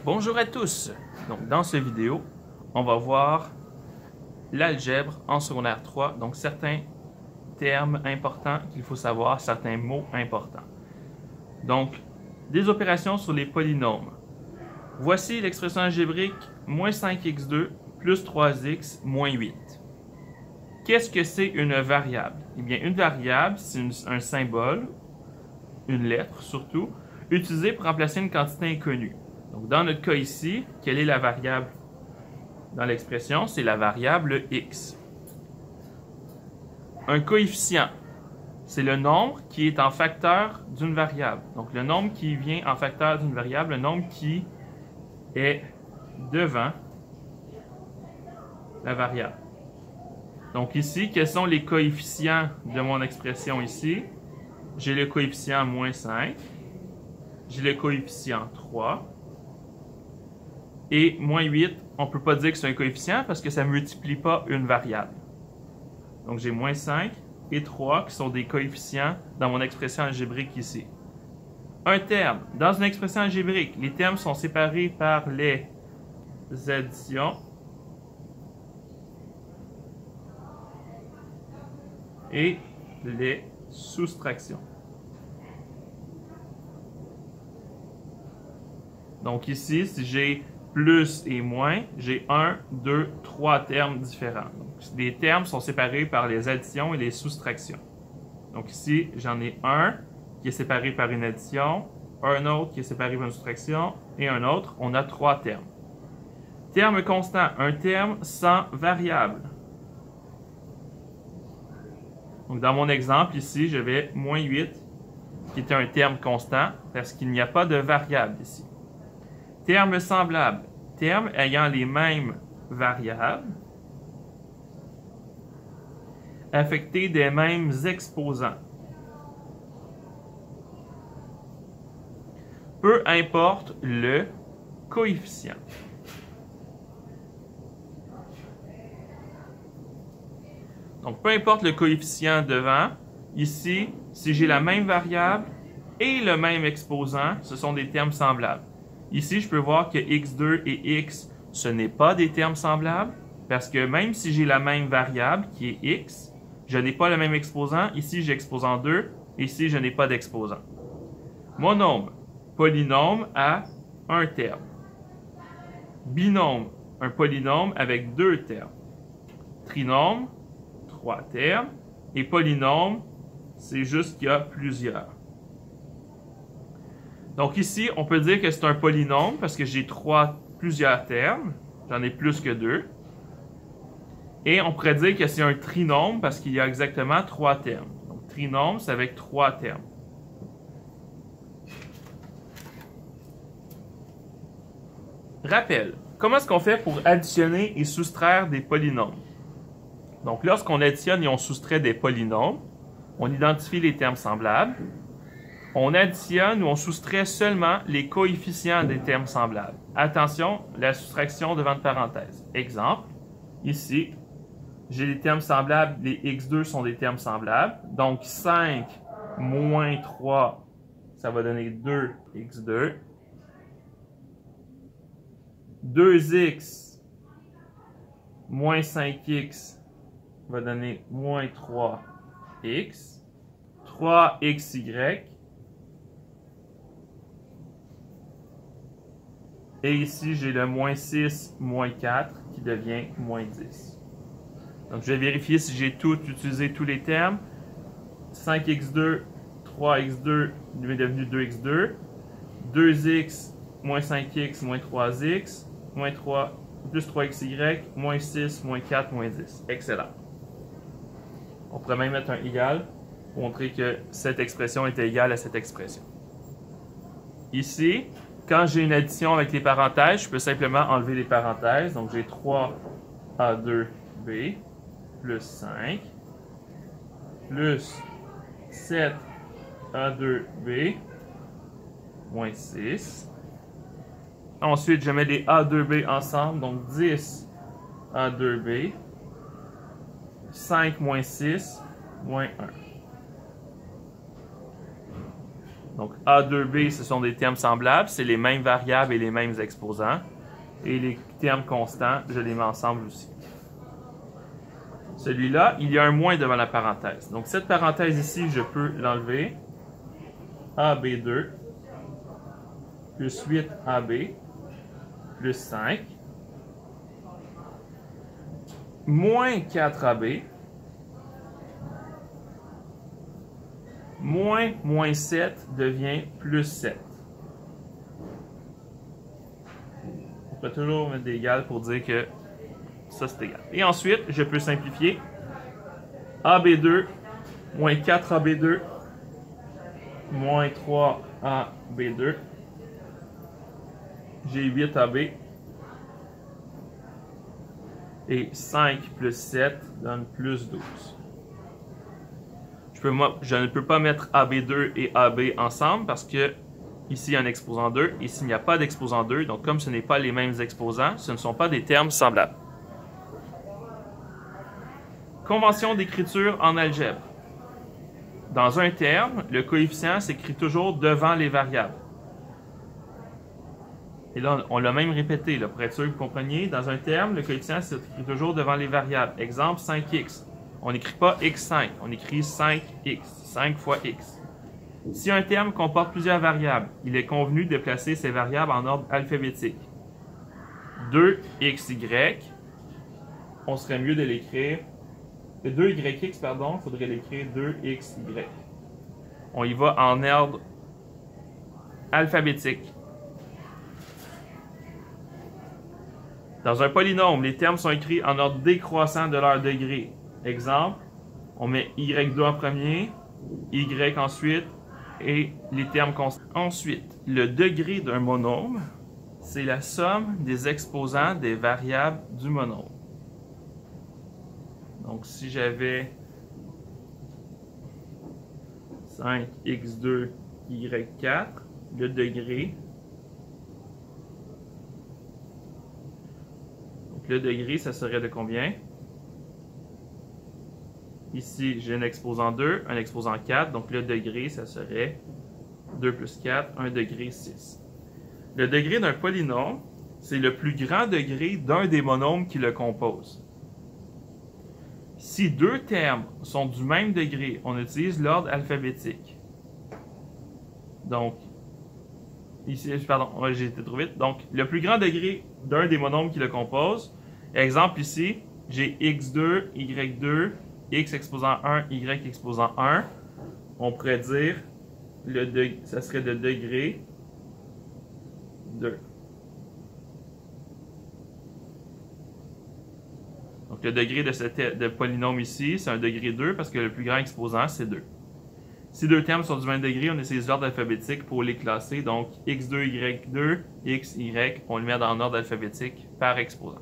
Bonjour à tous! Donc, dans cette vidéo, on va voir l'algèbre en secondaire 3, donc certains termes importants qu'il faut savoir, certains mots importants. Donc, des opérations sur les polynômes. Voici l'expression algébrique moins 5x2 plus 3x moins 8. Qu'est-ce que c'est une variable? Eh bien, une variable, c'est un symbole, une lettre surtout, utilisé pour remplacer une quantité inconnue. Donc, dans notre cas ici, quelle est la variable dans l'expression? C'est la variable x. Un coefficient, c'est le nombre qui est en facteur d'une variable. Donc, le nombre qui vient en facteur d'une variable, le nombre qui est devant la variable. Donc ici, quels sont les coefficients de mon expression ici? J'ai le coefficient moins 5, j'ai le coefficient 3, et moins 8, on ne peut pas dire que c'est un coefficient parce que ça ne multiplie pas une variable. Donc j'ai moins 5 et 3 qui sont des coefficients dans mon expression algébrique ici. Un terme. Dans une expression algébrique, les termes sont séparés par les additions et les soustractions. Donc ici, si j'ai plus et moins, j'ai 1, 2, 3 termes différents. Donc, les termes sont séparés par les additions et les soustractions. Donc ici, j'en ai un qui est séparé par une addition, un autre qui est séparé par une soustraction, et un autre. On a 3 termes. Terme constant, un terme sans variable. Donc dans mon exemple ici, j'avais moins 8, qui était un terme constant, parce qu'il n'y a pas de variable ici. Terme semblable, terme ayant les mêmes variables, affectés des mêmes exposants. Peu importe le coefficient. Donc, peu importe le coefficient devant, ici, si j'ai la même variable et le même exposant, ce sont des termes semblables. Ici, je peux voir que x2 et x, ce n'est pas des termes semblables, parce que même si j'ai la même variable, qui est x, je n'ai pas le même exposant. Ici, j'ai exposant 2, ici, je n'ai pas d'exposant. Monôme, polynôme à un terme. Binôme, un polynôme avec 2 termes. Trinôme, 3 termes. Et polynôme, c'est juste qu'il y a plusieurs. Donc ici, on peut dire que c'est un polynôme parce que j'ai plusieurs termes. J'en ai plus que 2. Et on pourrait dire que c'est un trinôme parce qu'il y a exactement 3 termes. Donc trinôme, c'est avec 3 termes. Rappel. Comment est-ce qu'on fait pour additionner et soustraire des polynômes? Donc lorsqu'on additionne et on soustrait des polynômes, on identifie les termes semblables. On additionne ou on soustrait seulement les coefficients des termes semblables. Attention, la soustraction devant une parenthèse. Exemple, ici, j'ai les termes semblables, les x2 sont des termes semblables. Donc 5 moins 3, ça va donner 2x2. 2x moins 5x va donner moins 3x. 3xy. Et ici, j'ai le moins 6, moins 4 qui devient moins 10. Donc, je vais vérifier si j'ai utilisé tous les termes. 5x2, 3x2 est devenu 2x2. 2x, moins 5x, moins 3x, moins 3, plus 3xy, moins 6, moins 4, moins 10. Excellent. On pourrait même mettre un égal pour montrer que cette expression était égale à cette expression. Ici, quand j'ai une addition avec les parenthèses, je peux simplement enlever les parenthèses. Donc, j'ai 3a2b plus 5 plus 7a2b moins 6. Ensuite, je mets les a2b ensemble. Donc, 10a2b. 5 moins 6 moins 1. Donc A2B, ce sont des termes semblables, c'est les mêmes variables et les mêmes exposants. Et les termes constants, je les mets ensemble aussi. Celui-là, il y a un moins devant la parenthèse. Donc cette parenthèse ici, je peux l'enlever. AB2 plus 8AB plus 5 moins 4AB moins 7 devient plus 7. On peut toujours mettre des égales pour dire que ça c'est égal. Et ensuite, je peux simplifier. AB2 moins 4AB2 moins 3AB2. J'ai 8AB. Et 5 plus 7 donne plus 12. Je ne peux pas mettre AB2 et AB ensemble parce que ici il y a un exposant 2, ici il n'y a pas d'exposant 2, donc comme ce n'est pas les mêmes exposants, ce ne sont pas des termes semblables. Convention d'écriture en algèbre. Dans un terme, le coefficient s'écrit toujours devant les variables. Et là, on l'a même répété, là, pour être sûr que vous compreniez. Dans un terme, le coefficient s'écrit toujours devant les variables. Exemple, 5x. On n'écrit pas x5, on écrit 5x, 5 fois x. Si un terme comporte plusieurs variables, il est convenu de placer ces variables en ordre alphabétique. 2xy, on serait mieux de l'écrire. 2yx, pardon, il faudrait l'écrire 2xy. On y va en ordre alphabétique. Dans un polynôme, les termes sont écrits en ordre décroissant de leur degré. Exemple, on met y2 en premier, y ensuite, et les termes constants. Ensuite, le degré d'un monôme, c'est la somme des exposants des variables du monôme. Donc, si j'avais 5x2, y4, le degré, le degré, ça serait de combien? Ici, j'ai un exposant 2, un exposant 4, donc le degré, ça serait 2 plus 4, 1 degré 6. Le degré d'un polynôme, c'est le plus grand degré d'un des monômes qui le composent. Si deux termes sont du même degré, on utilise l'ordre alphabétique. Donc, ici, pardon, j'ai été trop vite. Donc, le plus grand degré d'un des monômes qui le composent. Exemple ici, j'ai x2, y2, x exposant 1, y exposant 1. On pourrait dire, ça serait de degré 2. Donc, le degré de polynôme ici, c'est un degré 2 parce que le plus grand exposant, c'est 2. Si deux termes sont du même degré, on utilise l'ordre alphabétique pour les classer. Donc, x2, y2, x, y, on le met dans l'ordre alphabétique par exposant.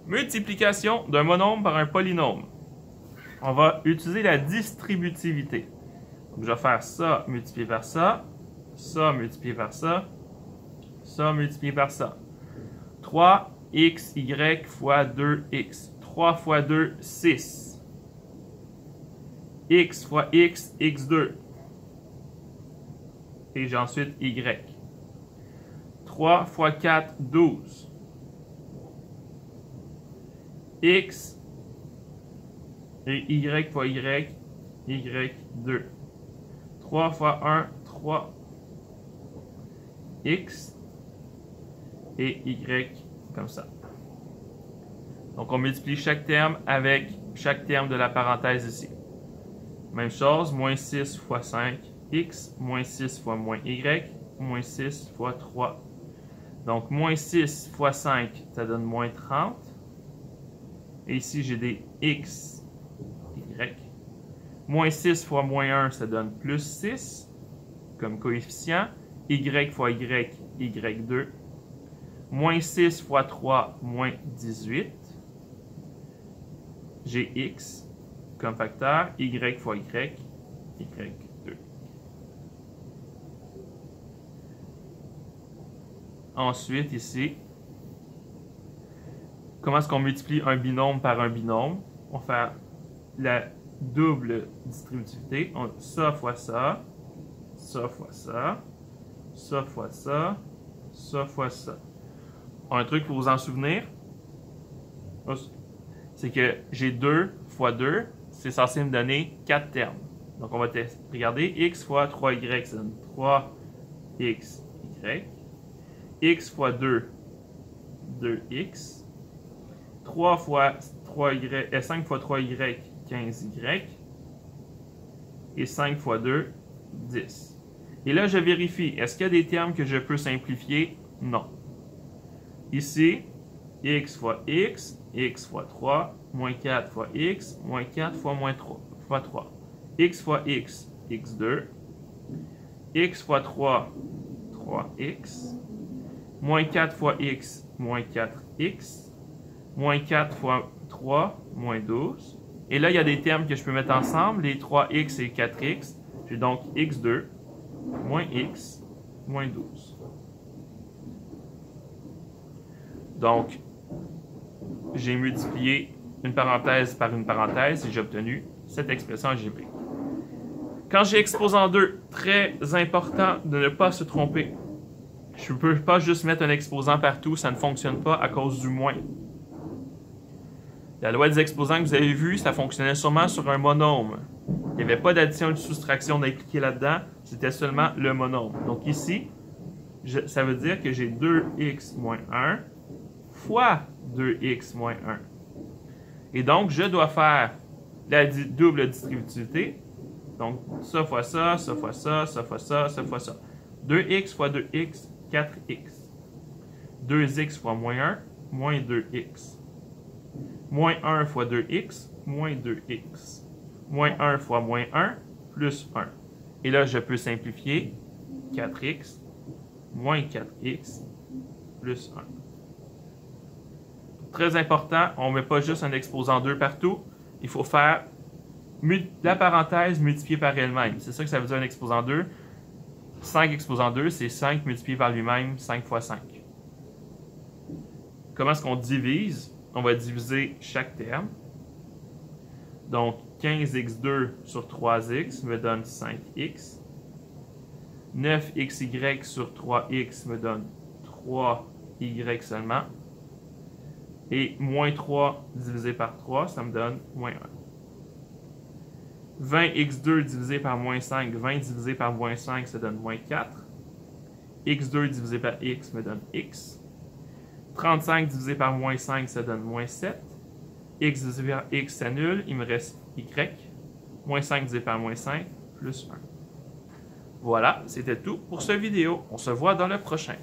Multiplication d'un monôme par un polynôme. On va utiliser la distributivité. Donc, je vais faire ça multiplié par ça, ça multiplié par ça, ça multiplié par ça. 3xy fois 2x. 3 fois 2, 6. X fois x, x2. Et j'ai ensuite y. 3 fois 4, 12. X et y fois y, y2. 3 fois 1, 3. X et y comme ça. Donc on multiplie chaque terme avec chaque terme de la parenthèse ici. Même chose, moins 6 fois 5, x, moins 6 fois moins y, moins 6 fois 3. Donc, moins 6 fois 5, ça donne moins 30. Et ici, j'ai des x, y. Moins 6 fois moins 1, ça donne plus 6 comme coefficient. Y fois y, y2. Moins 6 fois 3, moins 18. J'ai x comme facteur, y fois y, y2. Ensuite, ici, comment est-ce qu'on multiplie un binôme par un binôme? On va faire la double distributivité. Ça fois ça, ça fois ça, ça fois ça, ça fois ça. Un truc pour vous en souvenir, c'est que j'ai 2 fois 2, c'est censé me donner 4 termes. Donc on va tester. Regardez, x fois 3y, ça donne 3xy. X fois 2, 2x. 3 fois 3y, 5 fois 3y, 15y. Et 5 fois 2, 10. Et là, je vérifie. Est-ce qu'il y a des termes que je peux simplifier? Non. Ici, x fois x, x fois 3, moins 4 fois x, moins 4 fois moins 3, fois 3. X fois x, x2. X fois 3, 3x. Moins 4 fois x, moins 4x. Moins 4 fois 3, moins 12. Et là, il y a des termes que je peux mettre ensemble, les 3x et 4x. J'ai donc x2, moins x, moins 12. Donc, j'ai multiplié une parenthèse par une parenthèse et j'ai obtenu cette expression algébrique. Quand j'ai exposant 2, très important de ne pas se tromper. Je ne peux pas juste mettre un exposant partout, ça ne fonctionne pas à cause du moins. La loi des exposants que vous avez vu, ça fonctionnait sûrement sur un monôme. Il n'y avait pas d'addition et de soustraction d'impliquer là-dedans, c'était seulement le monôme. Donc ici, ça veut dire que j'ai 2x moins 1 fois 2x moins 1. Et donc, je dois faire la double distributivité. Donc, ça fois ça, ça fois ça, ça fois ça, ça fois ça. 2x fois 2x, 4x. 2x fois moins 1, moins 2x. Moins 1 fois 2x, moins 2x. Moins 1 fois moins 1, plus 1. Et là, je peux simplifier 4x, moins 4x, plus 1. Très important, on ne met pas juste un exposant 2 partout. Il faut faire la parenthèse multipliée par elle-même. C'est ça que ça veut dire un exposant 2. 5 exposant 2, c'est 5 multiplié par lui-même, 5 fois 5. Comment est-ce qu'on divise? On va diviser chaque terme. Donc, 15x2 sur 3x me donne 5x. 9xy sur 3x me donne 3y seulement. Et moins 3 divisé par 3, ça me donne moins 1. 20x2 divisé par moins 5, 20 divisé par moins 5, ça donne moins 4. x2 divisé par x me donne x. 35 divisé par moins 5, ça donne moins 7. X divisé par x s'annule, il me reste y. Moins 5 divisé par moins 5, plus 1. Voilà, c'était tout pour cette vidéo. On se voit dans le prochain.